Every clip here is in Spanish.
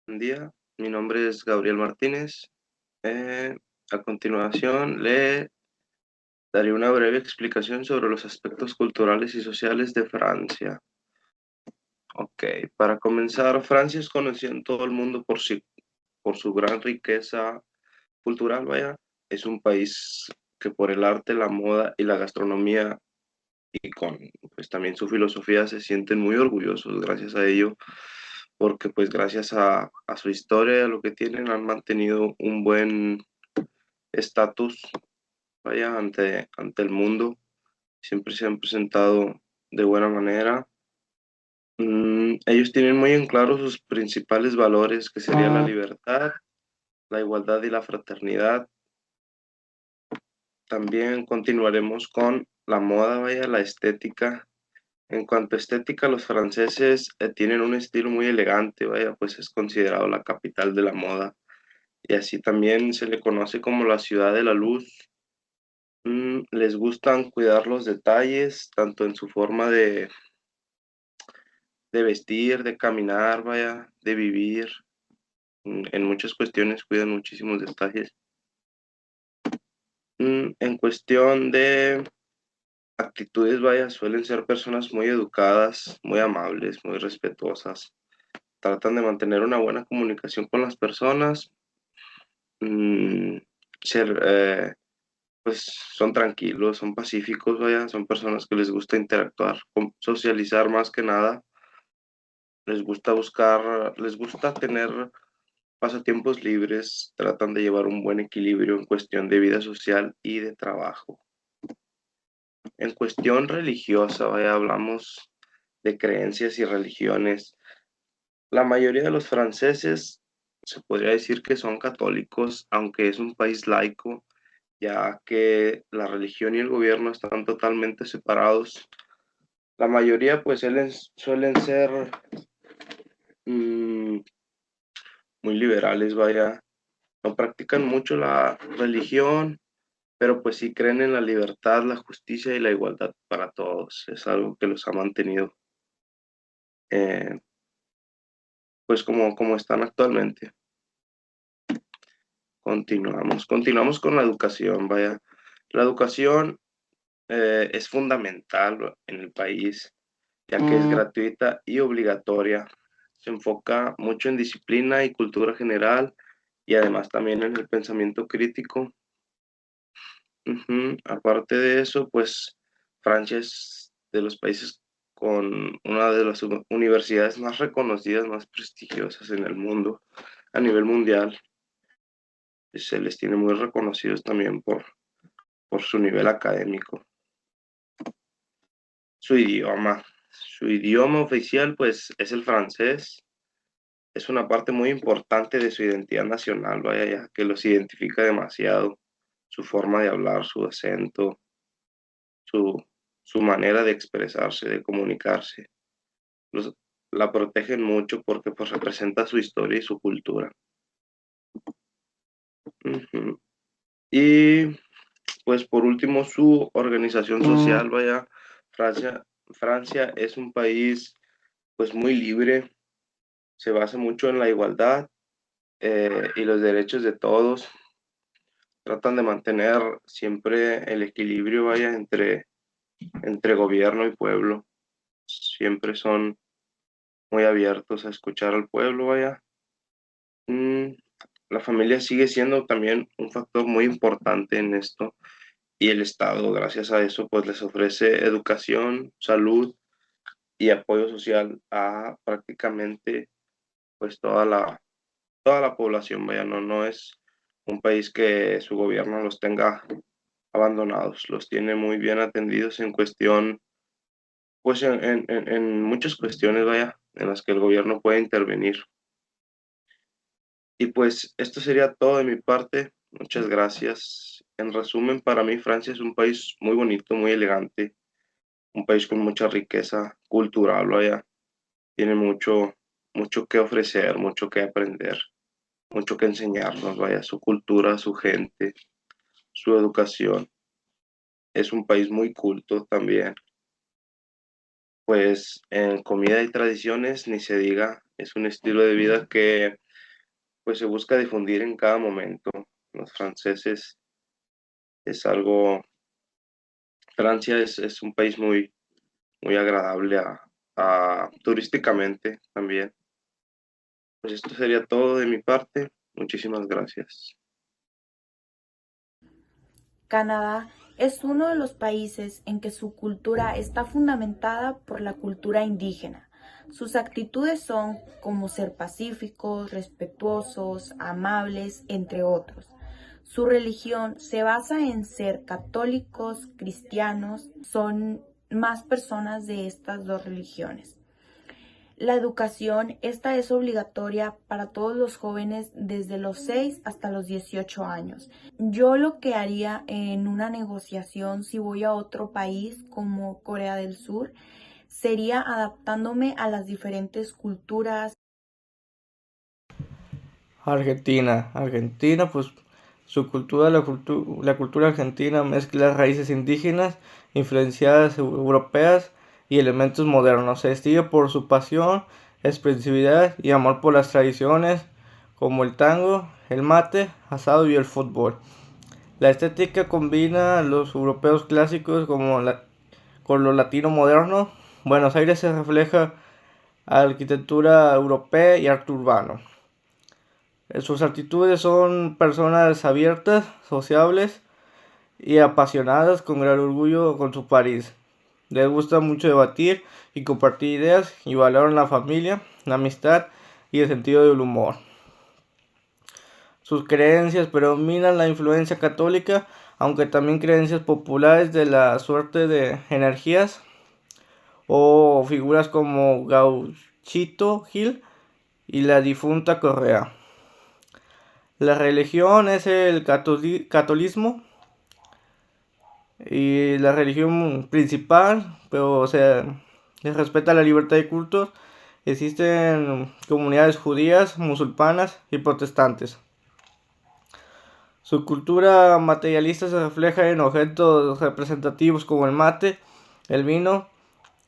Buen día, mi nombre es Gabriel Martínez. Eh, a continuación, le daré una breve explicación sobre los aspectos culturales y sociales de Francia. Ok, para comenzar, Francia es conocida en todo el mundo por su gran riqueza cultural, vaya. Es un país que por el arte, la moda y la gastronomía y con pues también su filosofía se sienten muy orgullosos gracias a ello, porque pues gracias a su historia y a lo que tienen han mantenido un buen estatus, vaya, ante el mundo. Siempre se han presentado de buena manera. Ellos tienen muy en claro sus principales valores, que sería la libertad, la igualdad y la fraternidad. También continuaremos con la moda, vaya, la estética. En cuanto a estética, los franceses tienen un estilo muy elegante, vaya, pues es considerado la capital de la moda. Y así también se le conoce como la ciudad de la luz. Les gustan cuidar los detalles, tanto en su forma de vestir, de caminar, vaya, de vivir. En muchas cuestiones cuidan muchísimos detalles. En cuestión de actitudes, vaya, suelen ser personas muy educadas, muy amables, muy respetuosas. Tratan de mantener una buena comunicación con las personas. Mm, ser, pues son tranquilos, son pacíficos, vaya, son personas que les gusta interactuar, socializar más que nada. Les gusta tener pasatiempos libres, tratan de llevar un buen equilibrio en cuestión de vida social y de trabajo. En cuestión religiosa, vaya, hablamos de creencias y religiones. La mayoría de los franceses se podría decir que son católicos, aunque es un país laico, ya que la religión y el gobierno están totalmente separados. La mayoría pues suelen ser mm, muy liberales, vaya, no practican mucho la religión, pero pues sí creen en la libertad, la justicia y la igualdad para todos. Es algo que los ha mantenido eh, pues como están actualmente. Continuamos con la educación, vaya. La educación es fundamental en el país, ya que es gratuita y obligatoria. Se enfoca mucho en disciplina y cultura general y además también en el pensamiento crítico. Aparte de eso, pues Francia es de los países con una de las universidades más reconocidas, más prestigiosas en el mundo, a nivel mundial. Se les tiene muy reconocidos también por su nivel académico. Su idioma oficial, pues, es el francés. Es una parte muy importante de su identidad nacional, vaya, ya que los identifica demasiado. Su forma de hablar, su acento, su, su manera de expresarse, de comunicarse. Los, la protegen mucho porque pues representa su historia y su cultura. Ujú. Y pues por último, su organización social, vaya, Francia, Francia es un país pues muy libre, se basa mucho en la igualdad y los derechos de todos. Tratan de mantener siempre el equilibrio, vaya, entre gobierno y pueblo. Siempre son muy abiertos a escuchar al pueblo, vaya. Mm, la familia sigue siendo también un factor muy importante en esto y el Estado, gracias a eso, pues les ofrece educación, salud y apoyo social a prácticamente pues toda la población, vaya, no es un país que su gobierno los tenga abandonados, los tiene muy bien atendidos en cuestión, pues en muchas cuestiones, vaya, en las que el gobierno puede intervenir. Y pues esto sería todo de mi parte. Muchas gracias. En resumen, para mí Francia es un país muy bonito, muy elegante, un país con mucha riqueza cultural, vaya. Tiene mucho que ofrecer, mucho que aprender, mucho que enseñarnos, vaya, su cultura, su gente, su educación. Es un país muy culto también. Pues en comida y tradiciones, ni se diga, es un estilo de vida que pues se busca difundir en cada momento. Los franceses es algo, Francia es un país muy agradable turísticamente también. Pues esto sería todo de mi parte. Muchísimas gracias. Canadá es uno de los países en que su cultura está fundamentada por la cultura indígena. Sus actitudes son como ser pacíficos, respetuosos, amables, entre otros. Su religión se basa en ser católicos, cristianos, son más personas de estas dos religiones. La educación, esta es obligatoria para todos los jóvenes desde los 6 hasta los 18 años. Yo lo que haría en una negociación si voy a otro país como Corea del Sur sería adaptándome a las diferentes culturas. Argentina, pues su cultura, la cultura argentina mezcla raíces indígenas, influenciadas europeas y elementos modernos. Se distingue por su pasión, expresividad y amor por las tradiciones como el tango, el mate, asado y el fútbol. La estética combina los europeos clásicos con lo latino moderno. Buenos Aires se refleja arquitectura europea y arte urbano. Sus actitudes son personas abiertas, sociables y apasionadas con gran orgullo con su país. Les gusta mucho debatir y compartir ideas y valoran la familia, la amistad y el sentido del humor. Sus creencias predominan la influencia católica, aunque también creencias populares de la suerte de energías o figuras como Gauchito Gil y la difunta Correa. La religión es el catolicismo y la religión principal, pero o sea, se respeta la libertad de cultos. Existen comunidades judías, musulmanas y protestantes. Su cultura materialista se refleja en objetos representativos como el mate, el vino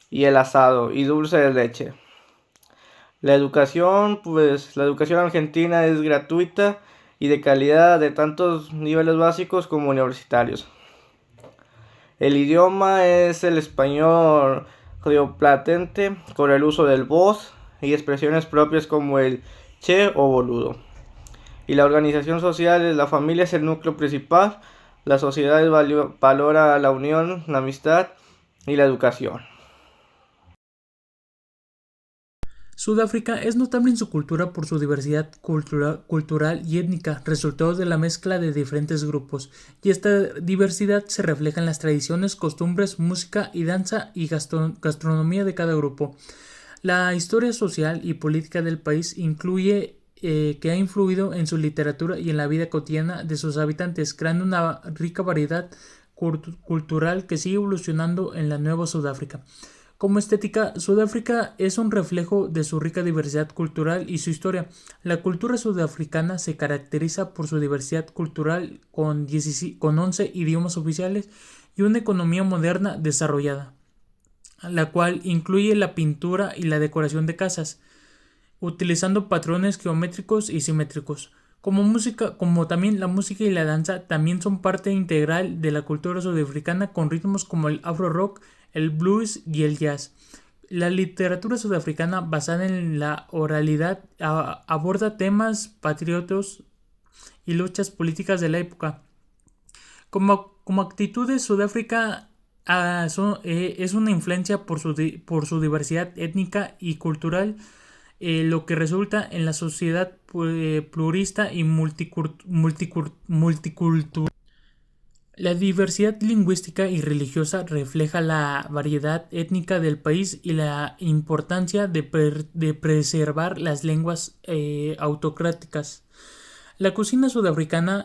y el asado y dulce de leche. La educación argentina es gratuita y de calidad de tantos niveles básicos como universitarios. El idioma es el español rioplatense con el uso del vos y expresiones propias como el che o boludo. Y la organización social, la familia es el núcleo principal. La sociedad valora la unión, la amistad y la educación. Sudáfrica es notable en su cultura por su diversidad cultural y étnica, resultado de la mezcla de diferentes grupos, y esta diversidad se refleja en las tradiciones, costumbres, música y danza y gastronomía de cada grupo. La historia social y política del país incluye que ha influido en su literatura y en la vida cotidiana de sus habitantes, creando una rica variedad cultural que sigue evolucionando en la nueva Sudáfrica. Como estética, Sudáfrica es un reflejo de su rica diversidad cultural y su historia. La cultura sudafricana se caracteriza por su diversidad cultural con 11 idiomas oficiales y una economía moderna desarrollada, la cual incluye la pintura y la decoración de casas, utilizando patrones geométricos y simétricos. Como también la música y la danza también son parte integral de la cultura sudafricana con ritmos como el afro rock, el blues y el jazz. La literatura sudafricana basada en la oralidad aborda temas patriotos y luchas políticas de la época. Como actitudes, Sudáfrica es una influencia por su diversidad étnica y cultural, lo que resulta en la sociedad plurista y multicultural. La diversidad lingüística y religiosa refleja la variedad étnica del país y la importancia de preservar las lenguas autocráticas. La cocina sudafricana,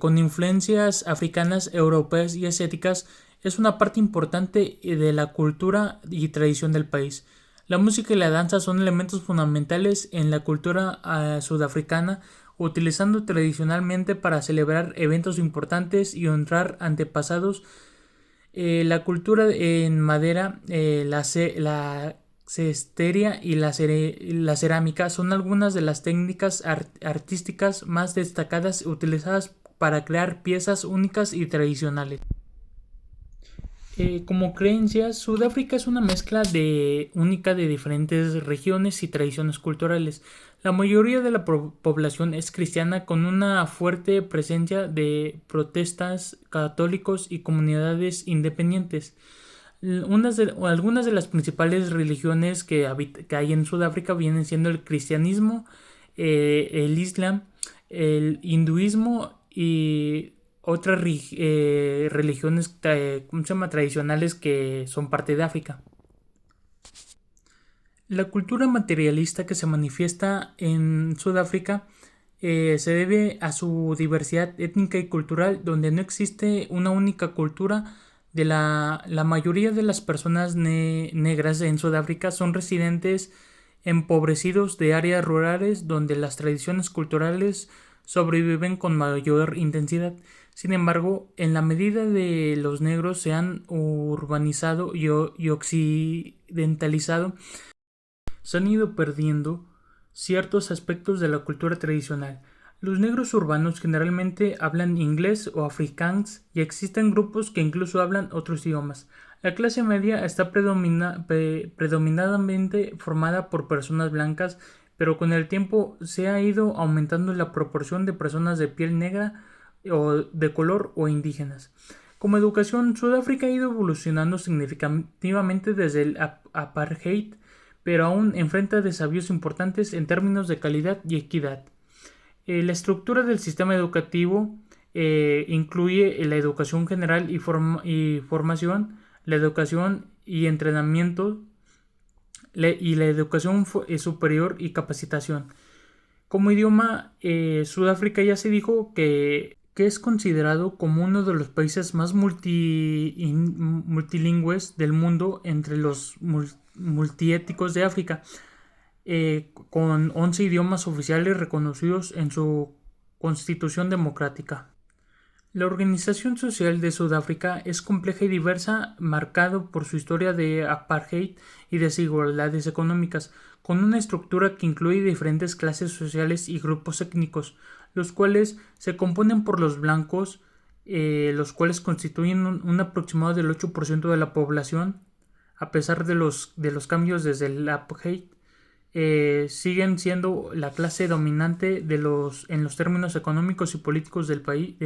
con influencias africanas, europeas y asiáticas, es una parte importante de la cultura y tradición del país. La música y la danza son elementos fundamentales en la cultura sudafricana, utilizando tradicionalmente para celebrar eventos importantes y honrar antepasados. La cultura en madera, la cestería y la cerámica son algunas de las técnicas artísticas más destacadas utilizadas para crear piezas únicas y tradicionales. Como creencias, Sudáfrica es una mezcla única de diferentes regiones y tradiciones culturales. La mayoría de la población es cristiana, con una fuerte presencia de protestas, católicos y comunidades independientes. Algunas de las principales religiones que hay en Sudáfrica vienen siendo el cristianismo, el islam, el hinduismo y otras religiones tradicionales que son parte de África. La cultura materialista que se manifiesta en Sudáfrica se debe a su diversidad étnica y cultural, donde no existe una única cultura. La mayoría de las personas negras en Sudáfrica son residentes empobrecidos de áreas rurales donde las tradiciones culturales sobreviven con mayor intensidad. Sin embargo, en la medida de los negros se han urbanizado y occidentalizado, se han ido perdiendo ciertos aspectos de la cultura tradicional. Los negros urbanos generalmente hablan inglés o afrikaans y existen grupos que incluso hablan otros idiomas. La clase media está predominantemente formada por personas blancas, pero con el tiempo se ha ido aumentando la proporción de personas de piel negra o de color o indígenas. Como educación, Sudáfrica ha ido evolucionando significativamente desde el apartheid, pero aún enfrenta desafíos importantes en términos de calidad y equidad. La estructura del sistema educativo incluye la educación general y formación, la educación y entrenamiento y la educación superior y capacitación. Como idioma, Sudáfrica ya se dijo que es considerado como uno de los países más multilingües del mundo entre los multiétnicos de África, con 11 idiomas oficiales reconocidos en su constitución democrática. La organización social de Sudáfrica es compleja y diversa, marcado por su historia de apartheid y desigualdades económicas, con una estructura que incluye diferentes clases sociales y grupos étnicos, los cuales se componen por los blancos, los cuales constituyen un aproximado del 8% de la población. A pesar de los cambios desde el apartheid, siguen siendo la clase dominante en los términos económicos y políticos del país.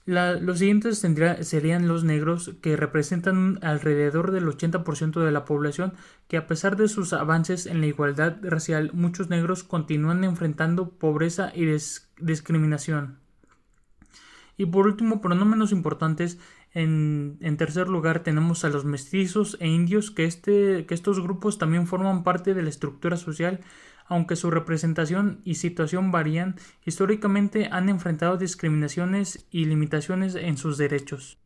Los siguientes serían los negros, que representan alrededor del 80% de la población, que a pesar de sus avances en la igualdad racial, muchos negros continúan enfrentando pobreza y discriminación. Y por último, pero no menos importantes, en tercer lugar tenemos a los mestizos e indios, que estos grupos también forman parte de la estructura social. Aunque su representación y situación varían, históricamente han enfrentado discriminaciones y limitaciones en sus derechos.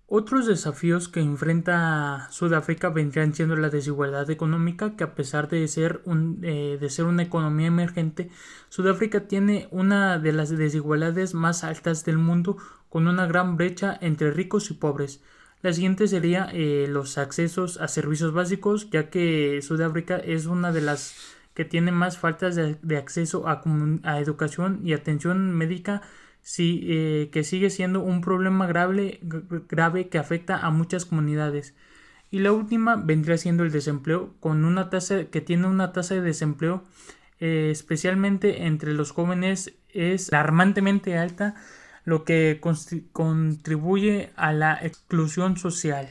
Otros desafíos que enfrenta Sudáfrica vendrían siendo la desigualdad económica, que a pesar de ser una economía emergente, Sudáfrica tiene una de las desigualdades más altas del mundo, con una gran brecha entre ricos y pobres. La siguiente sería los accesos a servicios básicos, ya que Sudáfrica es una de las que tiene más faltas de acceso a educación y atención médica, que sigue siendo un problema grave que afecta a muchas comunidades. Y la última vendría siendo el desempleo, con una tasa de desempleo especialmente entre los jóvenes es alarmantemente alta, lo que contribuye a la exclusión social.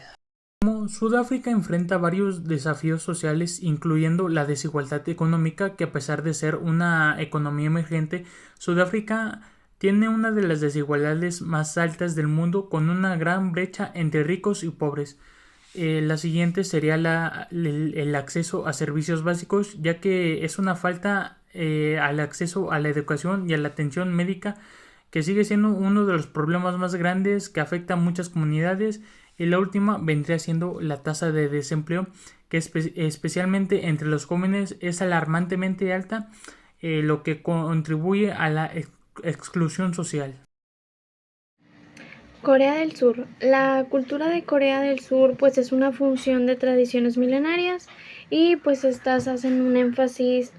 Sudáfrica enfrenta varios desafíos sociales, incluyendo la desigualdad económica, que a pesar de ser una economía emergente, Sudáfrica tiene una de las desigualdades más altas del mundo, con una gran brecha entre ricos y pobres. La siguiente sería el acceso a servicios básicos, ya que es una falta al acceso a la educación y a la atención médica, que sigue siendo uno de los problemas más grandes que afecta a muchas comunidades. Y la última vendría siendo la tasa de desempleo, que especialmente entre los jóvenes es alarmantemente alta, lo que contribuye a la exclusión social. Corea del Sur. La cultura de Corea del Sur pues es una función de tradiciones milenarias y pues estas hacen un énfasis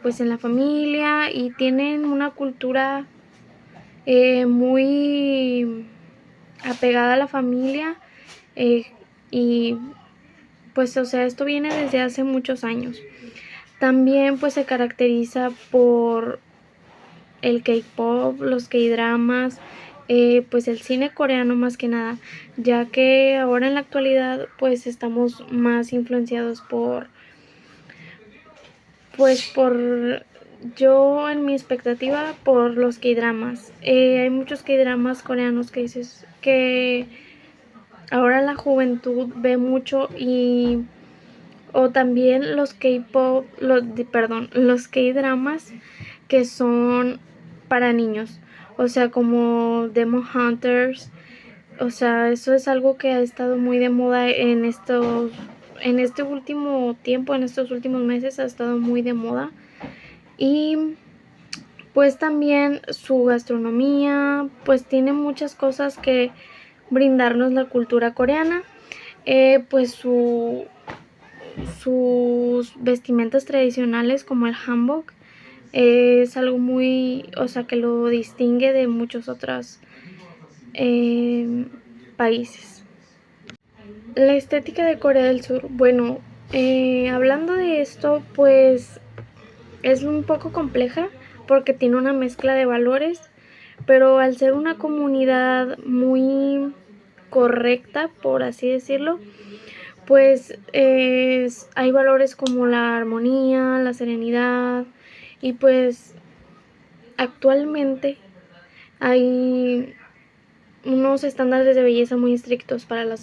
pues en la familia y tienen una cultura muy apegada a la familia eh, y pues o sea esto viene desde hace muchos años. También pues se caracteriza por el K-pop, los K-dramas, pues el cine coreano más que nada, ya que ahora en la actualidad pues estamos más influenciados por yo en mi expectativa por los K-dramas. Hay muchos K-dramas coreanos que dices que ahora la juventud ve mucho y o también los K-pop, los K-dramas que son para niños, o sea, como Demon Hunters, o sea, eso es algo que ha estado muy de moda en este último tiempo, en estos últimos meses ha estado muy de moda y pues también su gastronomía, pues tiene muchas cosas que brindarnos la cultura coreana, pues sus vestimentas tradicionales como el hanbok es algo muy, o sea, que lo distingue de muchos otros países. La estética de Corea del Sur, bueno, hablando de esto, pues es un poco compleja porque tiene una mezcla de valores, pero al ser una comunidad muy correcta, por así decirlo, pues hay valores como la armonía, la serenidad y pues actualmente hay unos estándares de belleza muy estrictos para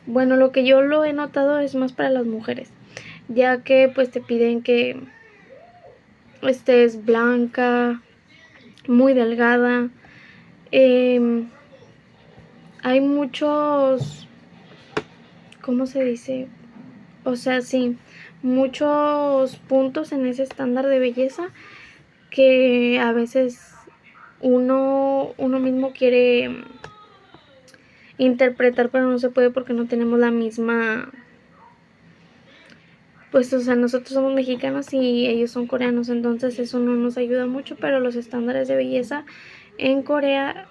bueno, lo que yo lo he notado es más para las mujeres, ya que pues te piden que estés blanca, muy delgada, eh, hay muchos, ¿cómo se dice? O sea, sí, muchos puntos en ese estándar de belleza que a veces uno mismo quiere interpretar, pero no se puede porque no tenemos la misma, pues o sea, nosotros somos mexicanos y ellos son coreanos, entonces eso no nos ayuda mucho, pero los estándares de belleza en Corea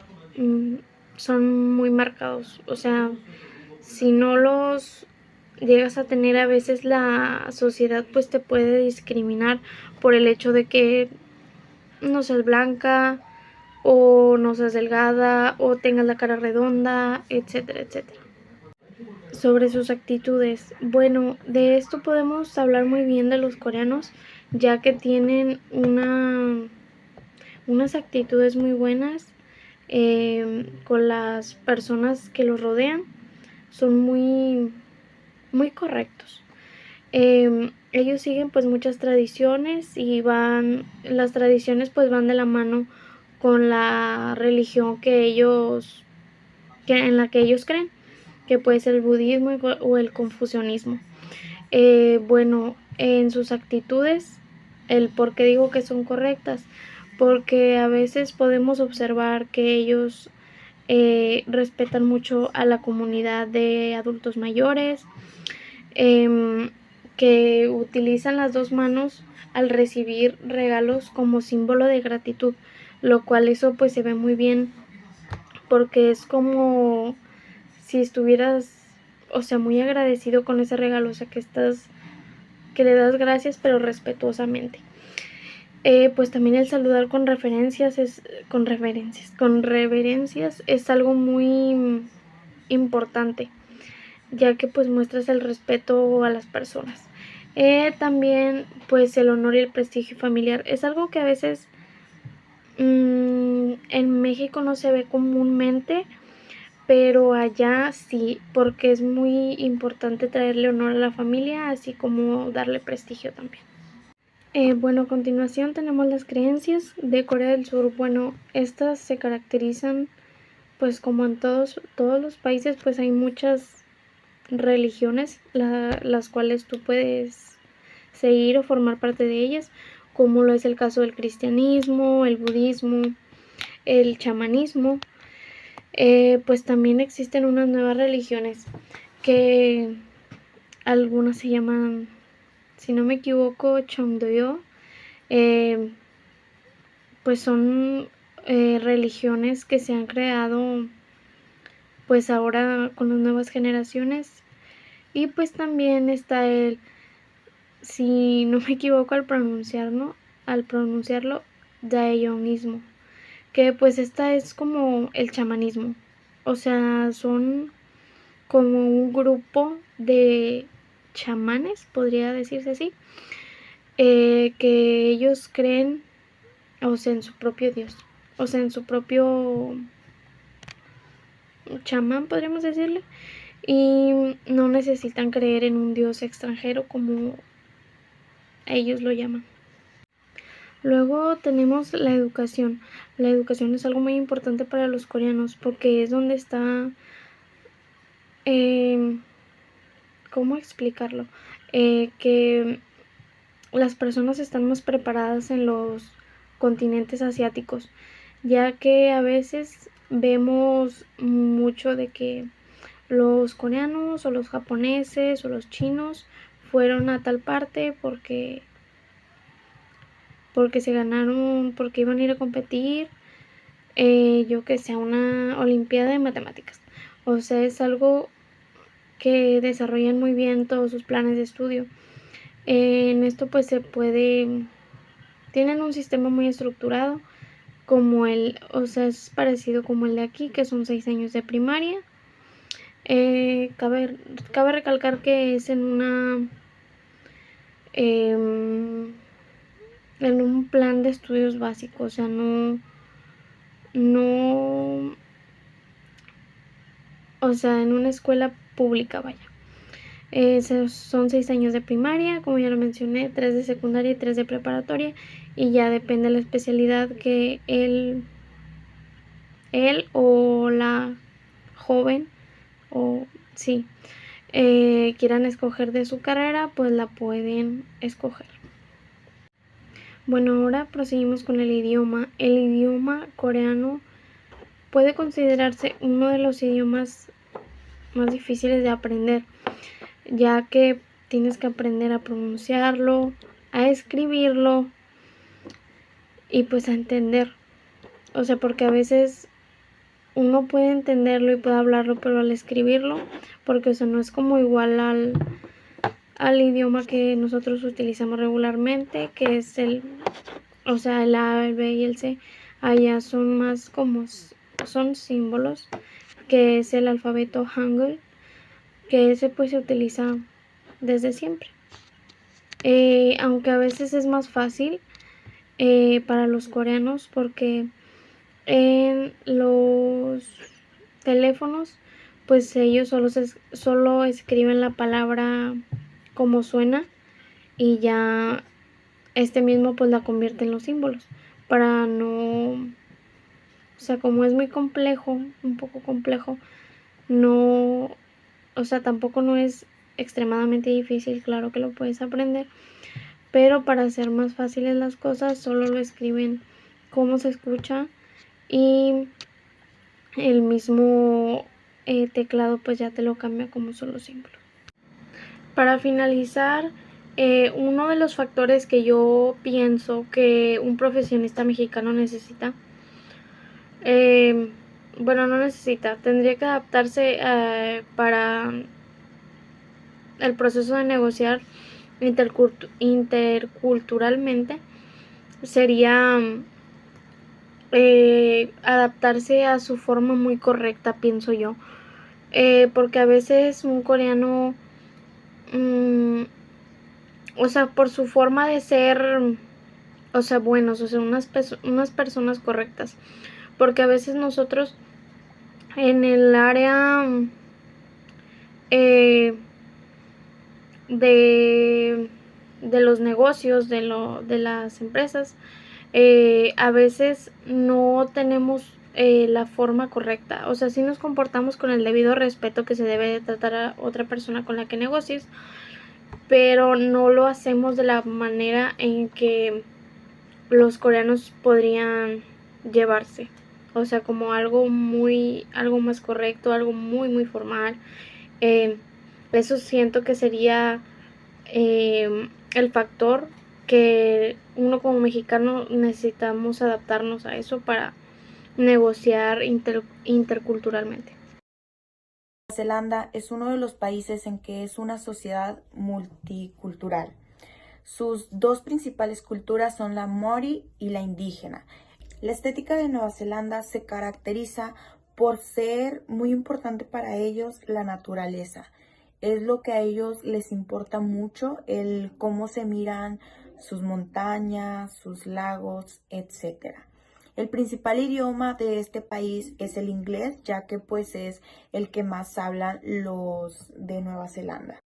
son muy marcados, o sea, si no los llegas a tener, a veces la sociedad pues te puede discriminar por el hecho de que no seas blanca o no seas delgada o tengas la cara redonda, etcétera, etcétera. Sobre sus actitudes, bueno, de esto podemos hablar muy bien de los coreanos, ya que tienen unas actitudes muy buenas con las personas que los rodean, son muy correctos. Ellos siguen pues muchas tradiciones y las tradiciones pues van de la mano con la religión en la que ellos creen, que puede ser el budismo o el confucianismo. Bueno, en sus actitudes, el por qué digo que son correctas, porque a veces podemos observar que ellos respetan mucho a la comunidad de adultos mayores, que utilizan las dos manos al recibir regalos como símbolo de gratitud, lo cual eso pues se ve muy bien porque es como si estuvieras, o sea, muy agradecido con ese regalo, o sea, que le das gracias pero respetuosamente. Pues también el saludar con reverencias es algo muy importante, ya que pues muestras el respeto a las personas. También pues el honor y el prestigio familiar es algo que a veces en México no se ve comúnmente, pero allá sí, porque es muy importante traerle honor a la familia, así como darle prestigio también. Bueno, a continuación tenemos las creencias de Corea del Sur. Bueno, estas se caracterizan, pues como en todos los países, pues hay muchas religiones, las cuales tú puedes seguir o formar parte de ellas, como lo es el caso del cristianismo, el budismo, el chamanismo. pues también existen unas nuevas religiones que algunas se llaman, si no me equivoco, Chongdoyo. Pues son religiones que se han creado pues ahora con las nuevas generaciones. Y pues también está el, si no me equivoco al pronunciarlo, daeyonismo, que pues esta es como el chamanismo. O sea, son como un grupo de chamanes, podría decirse así, que ellos creen, o sea, en su propio Dios, o sea, en su propio chamán, podríamos decirle, y no necesitan creer en un Dios extranjero como ellos lo llaman. Luego tenemos la educación. La educación es algo muy importante para los coreanos porque es donde está, ¿cómo explicarlo? Que las personas están más preparadas en los continentes asiáticos, ya que a veces vemos mucho de que los coreanos o los japoneses o los chinos fueron a tal parte porque se ganaron, porque iban a ir a competir, yo que sé, a una olimpiada de matemáticas. O sea, es algo que desarrollan muy bien todos sus planes de estudio. En esto pues se puede, tienen un sistema muy estructurado, como o sea, es parecido como el de aquí, que son 6 años de primaria. Cabe recalcar que es en un plan de estudios básico, o sea, no, o sea, en una escuela pública, vaya. Son 6 años de primaria, como ya lo mencioné, 3 de secundaria y 3 de preparatoria, y ya depende de la especialidad que él o la joven, o sí, quieran escoger de su carrera, pues la pueden escoger. Bueno, ahora proseguimos con el idioma. El idioma coreano puede considerarse uno de los idiomas más difíciles de aprender, ya que tienes que aprender a pronunciarlo, a escribirlo y pues a entender. O sea, porque a veces uno puede entenderlo y puede hablarlo, pero al escribirlo, porque o sea, no es como igual al idioma que nosotros utilizamos regularmente, que es o sea, el A, el B y el C. Allá son más como, son símbolos, que es el alfabeto Hangul, que ese pues se utiliza desde siempre. Aunque a veces es más fácil para los coreanos porque en los teléfonos pues ellos solo escriben la palabra como suena y ya este mismo pues la convierte en los símbolos para no, o sea, como es muy complejo, un poco complejo, no, o sea, tampoco no es extremadamente difícil, claro que lo puedes aprender, pero para hacer más fáciles las cosas solo lo escriben como se escucha y el mismo teclado pues ya te lo cambia como solo símbolo. Para finalizar, uno de los factores que yo pienso que un profesionista mexicano necesita, bueno, no necesita, tendría que adaptarse para el proceso de negociar interculturalmente, sería adaptarse a su forma muy correcta, pienso yo. Porque a veces un coreano, o sea, por su forma de ser, o sea, buenos, o sea, unas personas correctas. Porque a veces nosotros en el área de los negocios, de las empresas, a veces no tenemos la forma correcta. O sea, sí nos comportamos con el debido respeto que se debe de tratar a otra persona con la que negocies, pero no lo hacemos de la manera en que los coreanos podrían llevarse. o sea, como algo más correcto, algo muy formal. Eso siento que sería el factor que uno como mexicano necesitamos adaptarnos a eso para negociar interculturalmente. Nueva Zelanda es uno de los países en que es una sociedad multicultural. Sus dos principales culturas son la Maori y la indígena. La estética de Nueva Zelanda se caracteriza por ser muy importante para ellos la naturaleza. Es lo que a ellos les importa mucho, el cómo se miran sus montañas, sus lagos, etc. El principal idioma de este país es el inglés, ya que pues es el que más hablan los de Nueva Zelanda.